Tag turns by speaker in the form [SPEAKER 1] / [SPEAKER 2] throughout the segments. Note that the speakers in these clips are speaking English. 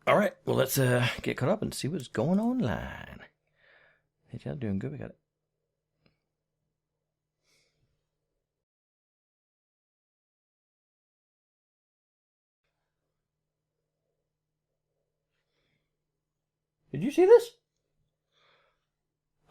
[SPEAKER 1] All right, well, let's get caught up and see what's going on online. Hey, y'all doing good? We got it. Did you see this?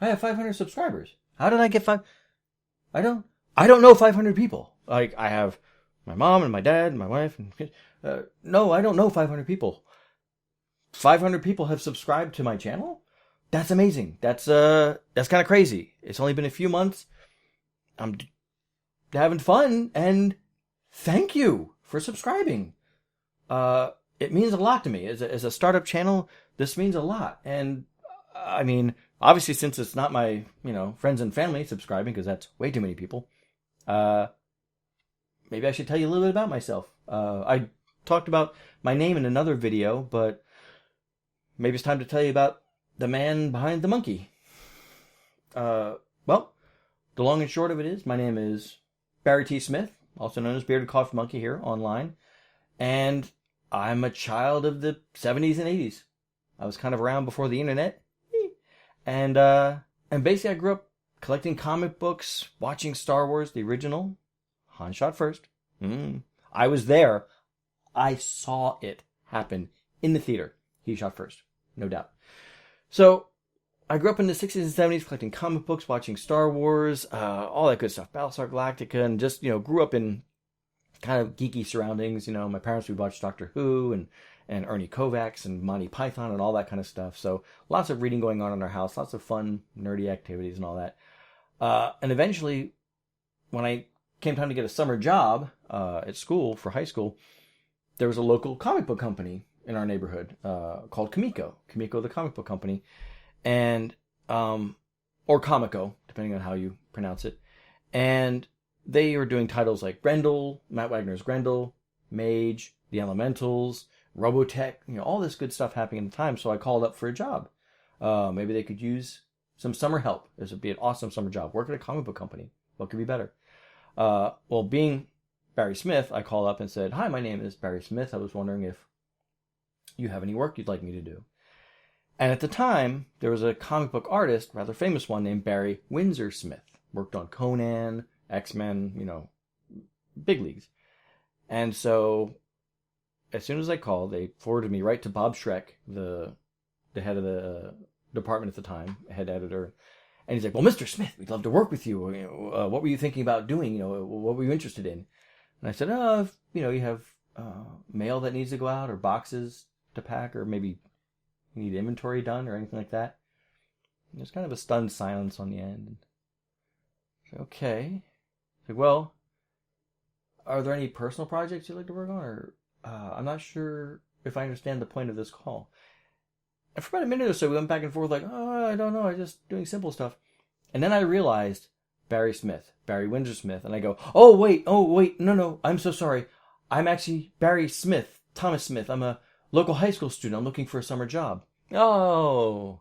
[SPEAKER 1] I have 500 subscribers. How did I get I don't know 500 people. Like, I have my mom and my dad and my wife and kids. No, I don't know 500 people. 500 people have subscribed to my channel? That's amazing. That's kind of crazy. It's only been a few months. I'm having fun, and thank you for subscribing. It means a lot to me. As a startup channel, this means a lot. And I mean, obviously, since it's not my, friends and family subscribing, because that's way too many people, maybe I should tell you a little bit about myself. I talked about my name in another video, but maybe it's time to tell you about the man behind the monkey. Well, the long and short of it is, my name is Barry T. Smith, also known as Bearded Coffee Monkey here online, and I'm a child of the 70s and 80s. I was kind of around before the internet, and basically I grew up collecting comic books, watching Star Wars, the original. Han shot first. I was there. I saw it happen in the theater. He shot first, no doubt. So I grew up in the 60s and 70s collecting comic books, watching Star Wars, all that good stuff, Battlestar Galactica, and just, grew up in kind of geeky surroundings. My parents would watch Doctor Who and Ernie Kovacs and Monty Python and all that kind of stuff. So lots of reading going on in our house, lots of fun, nerdy activities and all that. And eventually, when I came time to get a summer job at school for high school, there was a local comic book company in our neighborhood called Comico the comic book company, and or Comico, depending on how you pronounce it. And they were doing titles like Grendel, Matt Wagner's Grendel, Mage, The Elementals, Robotech, all this good stuff happening at the time. So I called up for a job. Maybe they could use some summer help. This would be an awesome summer job. Work at a comic book company. What could be better? Well, being Barry Smith, I called up and said, "Hi, my name is Barry Smith. I was wondering if you have any work you'd like me to do." And at the time, there was a comic book artist, rather famous one, named Barry Windsor Smith. Worked on Conan, X-Men, big leagues. And so, as soon as I called, they forwarded me right to Bob Schreck, the head of the department at the time, head editor. And he's like, "Well, Mr. Smith, we'd love to work with you. What were you thinking about doing? What were you interested in?" And I said, if, you have mail that needs to go out, or boxes to pack, or maybe you need inventory done or anything like that. And there's kind of a stunned silence on the end. I said, "Okay." I said, "Well, are there any personal projects you'd like to work on? Or I'm not sure if I understand the point of this call." And for about a minute or so, we went back and forth like, I don't know, I'm just doing simple stuff. And then I realized Barry Windsor Smith. And I go, oh, wait, no, I'm so sorry. I'm actually Barry Smith, Thomas Smith. I'm a local high school student. I'm looking for a summer job. Oh,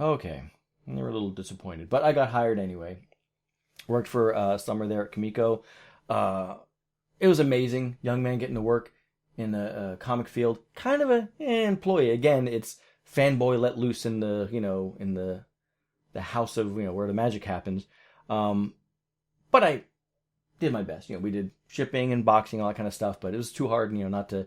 [SPEAKER 1] okay. And they were a little disappointed. But I got hired anyway. Worked for summer there at Comico. It was amazing. Young man getting to work in the comic field. Kind of an employee. Again, it's fanboy let loose in the, in the house of, where the magic happens. But I did my best. We did shipping and boxing, all that kind of stuff, but it was too hard, not to,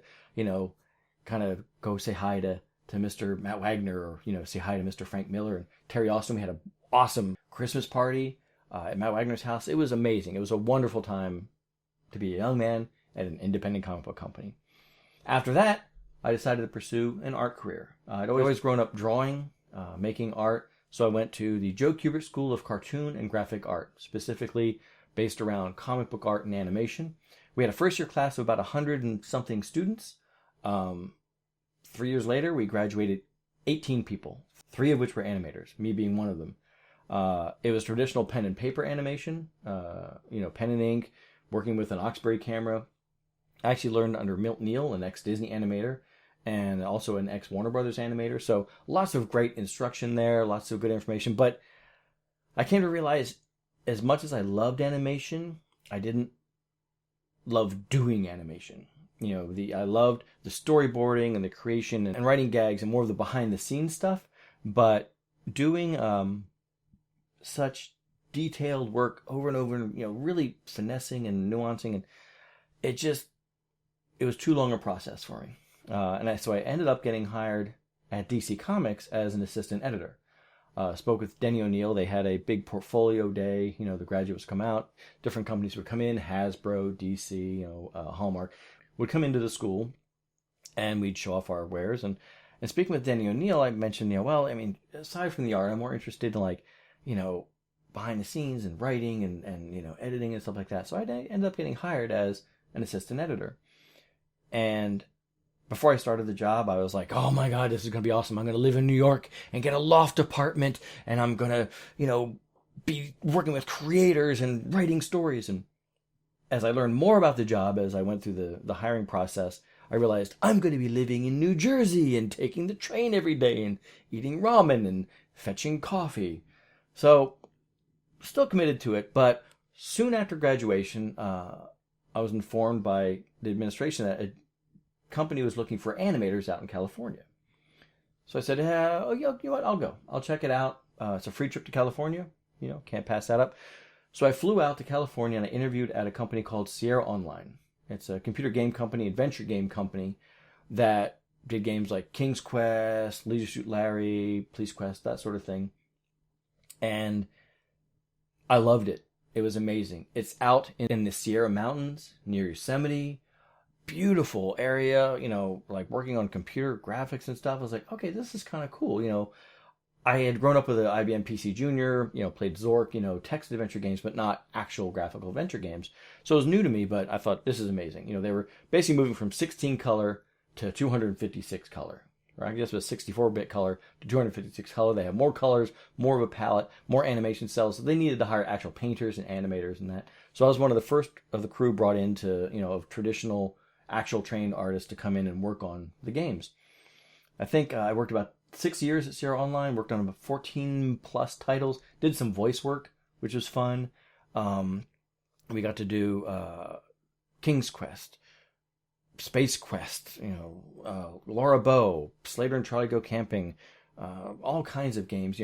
[SPEAKER 1] kind of go say hi to Mr. Matt Wagner, or, say hi to Mr. Frank Miller and Terry Austin. We had an awesome Christmas party at Matt Wagner's house. It was amazing. It was a wonderful time to be a young man at an independent comic book company. After that, I decided to pursue an art career. I'd always grown up drawing, making art, so I went to the Joe Kubert School of Cartoon and Graphic Art, specifically based around comic book art and animation. We had a first-year class of about 100 and something students. 3 years later, we graduated 18 people, 3 of which were animators, me being one of them. It was traditional pen and paper animation, pen and ink, working with an Oxbury camera. I actually learned under Milt Neal, an ex-Disney animator, and also an ex-Warner Brothers animator. So lots of great instruction there, lots of good information. But I came to realize, as much as I loved animation, I didn't love doing animation. I loved the storyboarding and the creation and writing gags and more of the behind the scenes stuff, but doing such detailed work over and over, really finessing and nuancing, and it was too long a process for me. So I ended up getting hired at DC Comics as an assistant editor. Spoke with Denny O'Neil. They had a big portfolio day. The graduates come out. Different companies would come in. Hasbro, DC, Hallmark would come into the school, and we'd show off our wares. And speaking with Denny O'Neil, I mentioned, aside from the art, I'm more interested in behind the scenes and writing and editing and stuff like that. So I ended up getting hired as an assistant editor. And before I started the job, I was like, oh my God, this is going to be awesome. I'm going to live in New York and get a loft apartment, and I'm going to, be working with creators and writing stories. And as I learned more about the job, as I went through the hiring process, I realized I'm going to be living in New Jersey and taking the train every day and eating ramen and fetching coffee. So, still committed to it, but soon after graduation, I was informed by the administration that a company was looking for animators out in California. So I said, you know what, I'll go. I'll check it out. It's a free trip to California. Can't pass that up. So I flew out to California and I interviewed at a company called Sierra Online. It's a computer game company, adventure game company that did games like King's Quest, Leisure Suit Larry, Police Quest, that sort of thing. And I loved it. It was amazing. It's out in the Sierra Mountains near Yosemite. Beautiful area, like working on computer graphics and stuff. I was like, okay, this is kind of cool. I had grown up with an IBM PC Junior, played Zork, text adventure games, but not actual graphical adventure games. So it was new to me, but I thought this is amazing. They were basically moving from 16 color to 256 color. Right? I guess it was 64-bit color to 256 color. They have more colors, more of a palette, more animation cells. So they needed to hire actual painters and animators and that. So I was one of the first of the crew brought in to, of traditional, actual trained artists to come in and work on the games. I think I worked about 6 years at Sierra Online, worked on about 14 plus titles, did some voice work, which was fun. We got to do King's Quest, Space Quest, Laura Bow, Slater and Charlie Go Camping, all kinds of games,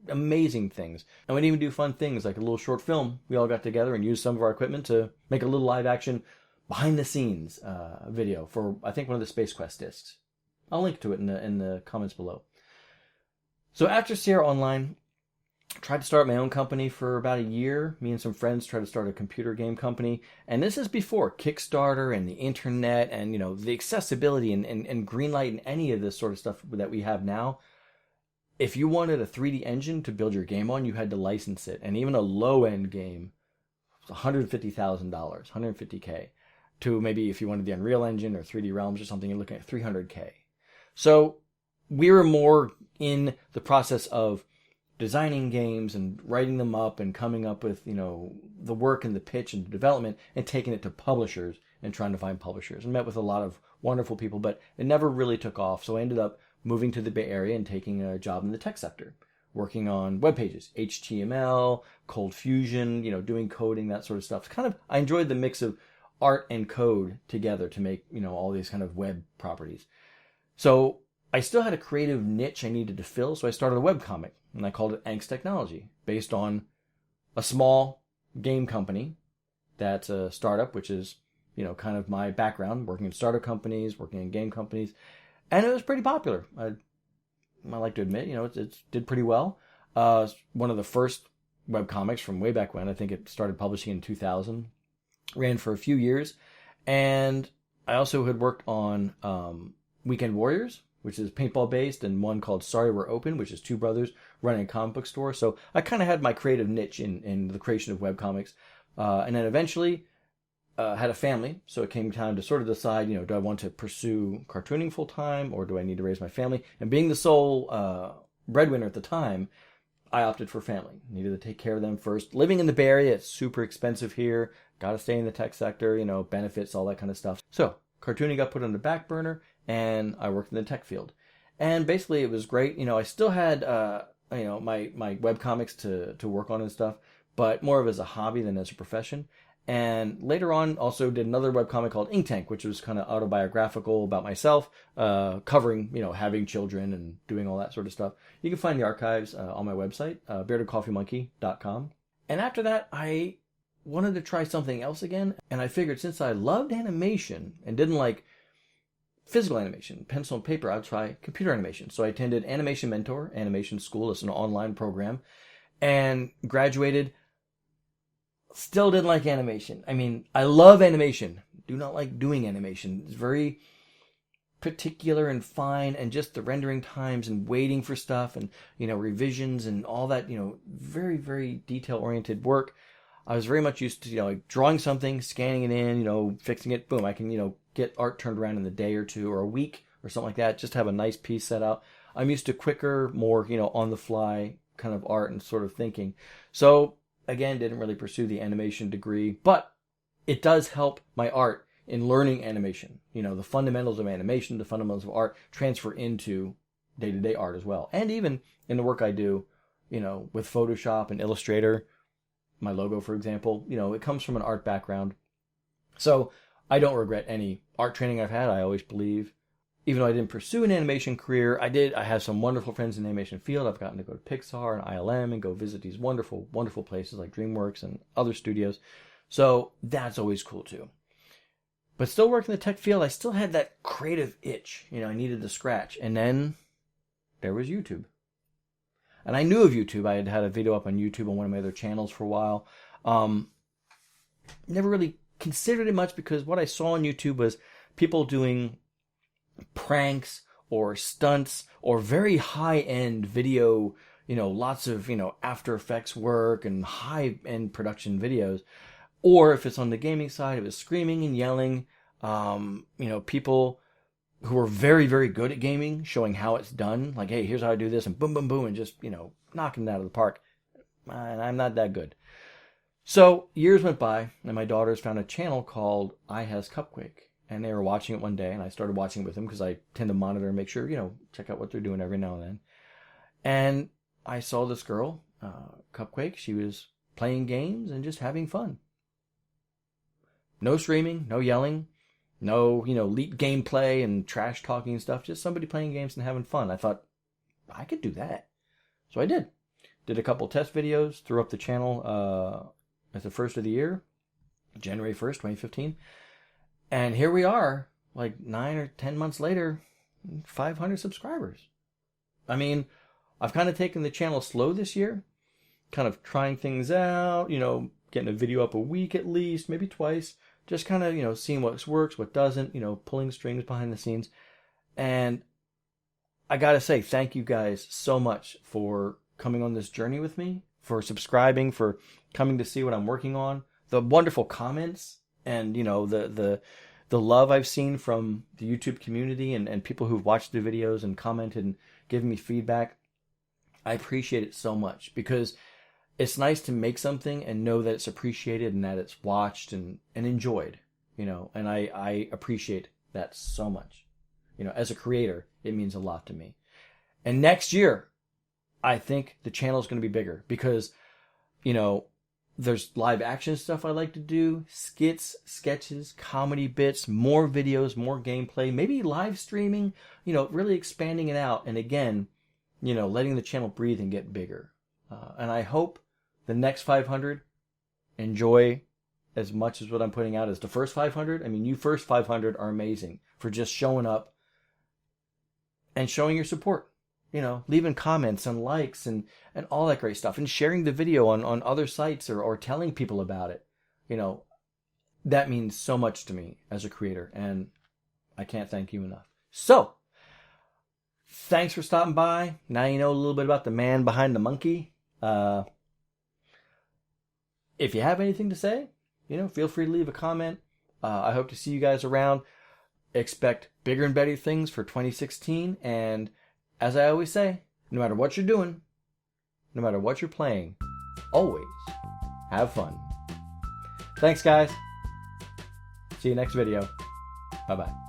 [SPEAKER 1] amazing things. And we'd even do fun things like a little short film. We all got together and used some of our equipment to make a little live action behind the scenes video for, I think, one of the Space Quest discs. I'll link to it in the comments below. So after Sierra Online, I tried to start my own company for about a year. Me and some friends tried to start a computer game company. And this is before Kickstarter and the internet and, the accessibility and Greenlight and any of this sort of stuff that we have now. If you wanted a 3D engine to build your game on, you had to license it. And even a low-end game was $150,000, $150K. To maybe if you wanted the Unreal Engine or 3D Realms or something, you're looking at $300K. So we were more in the process of designing games and writing them up and coming up with, the work and the pitch and the development and taking it to publishers and trying to find publishers. And met with a lot of wonderful people, but it never really took off. So I ended up moving to the Bay Area and taking a job in the tech sector, working on web pages, HTML, Cold Fusion, doing coding, that sort of stuff. I enjoyed the mix of art and code together to make, all these kind of web properties. So I still had a creative niche I needed to fill, so I started a webcomic, and I called it Angst Technology, based on a small game company that's a startup, which is, kind of my background, working in startup companies, working in game companies, and it was pretty popular. I like to admit, it did pretty well. One of the first webcomics from way back when. I think it started publishing in 2000. Ran for a few years. And I also had worked on Weekend Warriors, which is paintball based, and one called Sorry We're Open, which is two brothers running a comic book store. So I kind of had my creative niche in the creation of webcomics. And then eventually had a family, so it came time to sort of decide, do I want to pursue cartooning full time, or do I need to raise my family? And being the sole breadwinner at the time, I opted for family. Needed to take care of them first. Living in the Bay Area, it's super expensive here. Got to stay in the tech sector, benefits, all that kind of stuff. So cartooning got put on the back burner, and I worked in the tech field. And basically, it was great. I still had, my webcomics to work on and stuff, but more of as a hobby than as a profession. And later on, also did another webcomic called Ink Tank, which was kind of autobiographical about myself, covering, having children and doing all that sort of stuff. You can find the archives on my website, beardedcoffeemonkey.com. And after that, I wanted to try something else again. And I figured since I loved animation and didn't like physical animation, pencil and paper, I'd try computer animation. So I attended Animation Mentor, Animation School. It's an online program. And graduated. Still didn't like animation. I mean, I love animation. Do not like doing animation. It's very particular and fine, and just the rendering times and waiting for stuff and, revisions and all that, very, very detail-oriented work. I was very much used to, like drawing something, scanning it in, fixing it, boom, I can, get art turned around in a day or two or a week or something like that, just have a nice piece set out. I'm used to quicker, more, on the fly kind of art and sort of thinking. So, again, didn't really pursue the animation degree, but it does help my art in learning animation. The fundamentals of animation, the fundamentals of art transfer into day-to-day art as well. And even in the work I do, with Photoshop and Illustrator, my logo, for example, it comes from an art background. So I don't regret any art training I've had. I always believe, even though I didn't pursue an animation career, I have some wonderful friends in the animation field. I've gotten to go to Pixar and ILM and go visit these wonderful, wonderful places like DreamWorks and other studios. So that's always cool too. But still working in the tech field, I still had that creative itch. I needed to scratch. And then there was YouTube. And I knew of YouTube. I had a video up on YouTube on one of my other channels for a while. Never really considered it much because what I saw on YouTube was people doing pranks or stunts or very high-end video, lots of, After Effects work and high-end production videos. Or if it's on the gaming side, it was screaming and yelling, people who are very, very good at gaming, showing how it's done. Like, hey, here's how I do this, and boom, boom, boom, and just, knocking it out of the park. And I'm not that good. So years went by, and my daughters found a channel called I Has Cupquake. And they were watching it one day, and I started watching it with them because I tend to monitor and make sure, check out what they're doing every now and then. And I saw this girl, Cupquake. She was playing games and just having fun. No screaming, no yelling, no, leak gameplay and trash talking and stuff. Just somebody playing games and having fun. I thought, I could do that. So I did. Did a couple test videos, threw up the channel at the first of the year, January 1st, 2015. And here we are, like 9 or 10 months later, 500 subscribers. I mean, I've kind of taken the channel slow this year, kind of trying things out, getting a video up a week at least, maybe twice, just kind of, seeing what works, what doesn't, pulling strings behind the scenes. And I got to say, thank you guys so much for coming on this journey with me, for subscribing, for coming to see what I'm working on, the wonderful comments, and, the love I've seen from the YouTube community and people who've watched the videos and commented and given me feedback. I appreciate it so much because it's nice to make something and know that it's appreciated and that it's watched and enjoyed, and I appreciate that so much. As a creator, it means a lot to me. And next year, I think the channel is going to be bigger because, there's live action stuff I like to do, skits, sketches, comedy bits, more videos, more gameplay, maybe live streaming, really expanding it out. And again, letting the channel breathe and get bigger. And I hope the next 500 enjoy as much as what I'm putting out as the first 500. I mean, you first 500 are amazing for just showing up and showing your support. Leaving comments and likes and all that great stuff and sharing the video on other sites or telling people about it. That means so much to me as a creator, and I can't thank you enough. So, thanks for stopping by. Now you know a little bit about the man behind the monkey. If you have anything to say, feel free to leave a comment. I hope to see you guys around. Expect bigger and better things for 2016, and as I always say, no matter what you're doing, no matter what you're playing, always have fun. Thanks, guys. See you next video. Bye-bye.